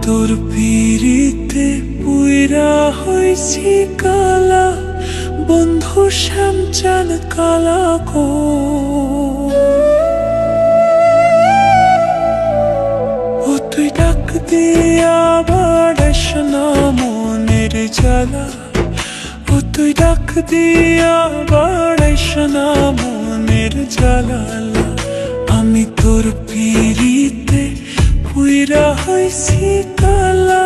তোর পিড়িতে পুইরা হইছি কালা, বন্ধু শ্যামচান কালা গো। ও তুই ডাক দিয়া বাড়াস না মনের জ্বালা, ও তুই ডাক দিয়া বাড়াইস না মনের জ্বালা। আমি তোর পিড়িতে পুইরা হইছি কালা,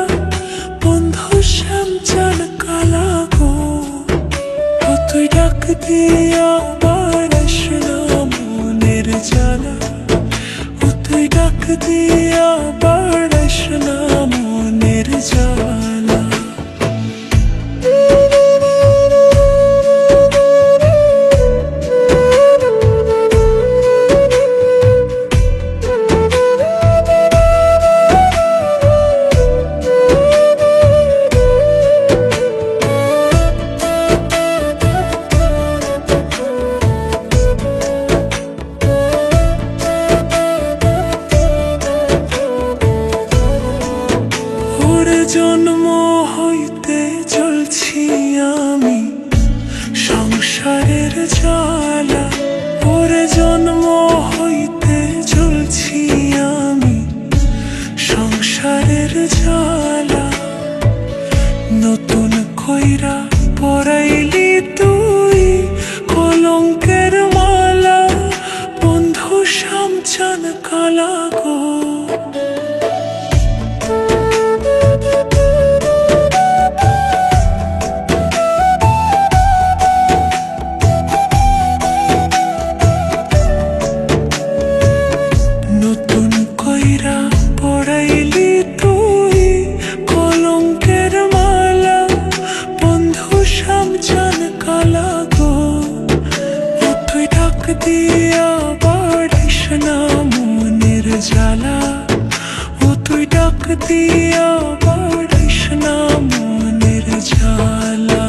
বন্ধু শ্যামচান কালা গো। ও তুই ডাক দিয়া বাড়াইস না মনের জ্বালা, ও তুই ডাক দিয়া বাড়াইস না মনের জ্বালা। জন্ম হইতে চলছি আমি সংসারের জ্বালা, ওরে জন্ম হইতে চলছি আমি সংসারের জ্বালা। নতুন কইরা পরাইলি তুই কলঙ্কের মালা, বন্ধু শ্যামচান কালা গো। পড়াইলি তুই কলঙ্কের মালা, বন্ধু শ্যামচান কালা গো। ও তুই ডাক দিয়া বাড়াইস না মনের জ্বালা, ও তুই ডাক দিয়া বাড়াইস না মনের জ্বালা।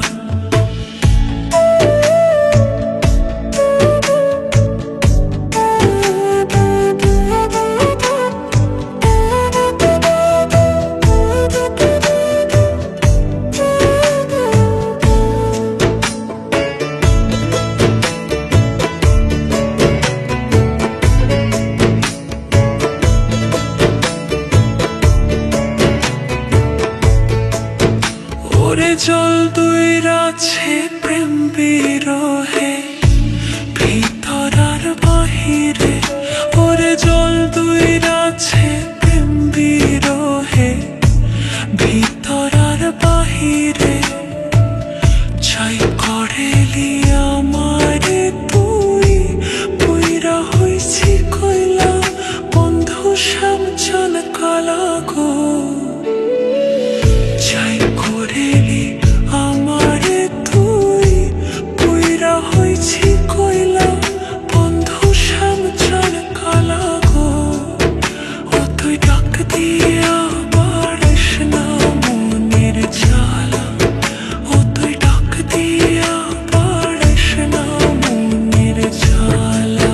ওরে জল দুই রাছে প্রেম বিরহে ভিতর আর বাহিরে, ওরে জল দুই রাছে প্রেম বিরহে ভিতর আর বাহিরে। চাই করেলি আমারে তুই পুইরা হইছি কইলা, বন্ধু শ্যামচান কালা গো। চাই করেলি আমারে তুই পুইরা হইছি কইলা, বন্ধু শ্যামচান কালা গো। ও তুই ডাক দিয়া বাড়াইস না মনের জ্বালা, ও তুই ডাক দিয়া বাড়াইস না মনের জ্বালা।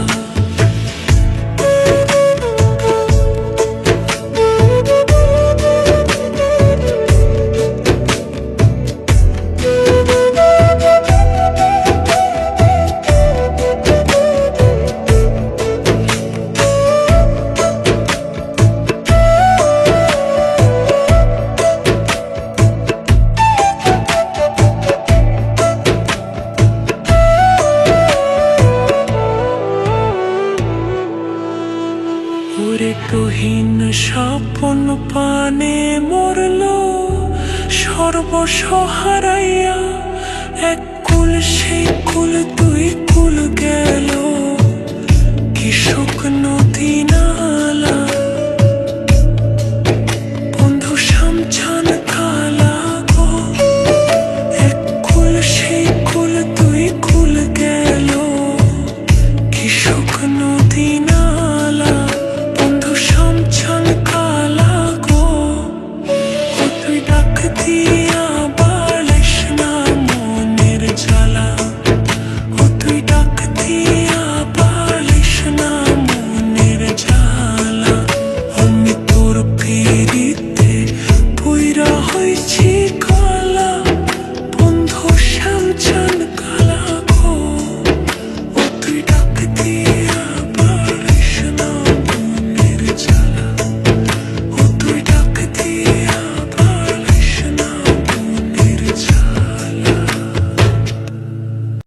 ওরে তুহিন স্বপন পানে মরল সর্বস্ব হারাইয়া, এক কুল সেই কুল দুই কুল গেল, কি শুকনো দিনা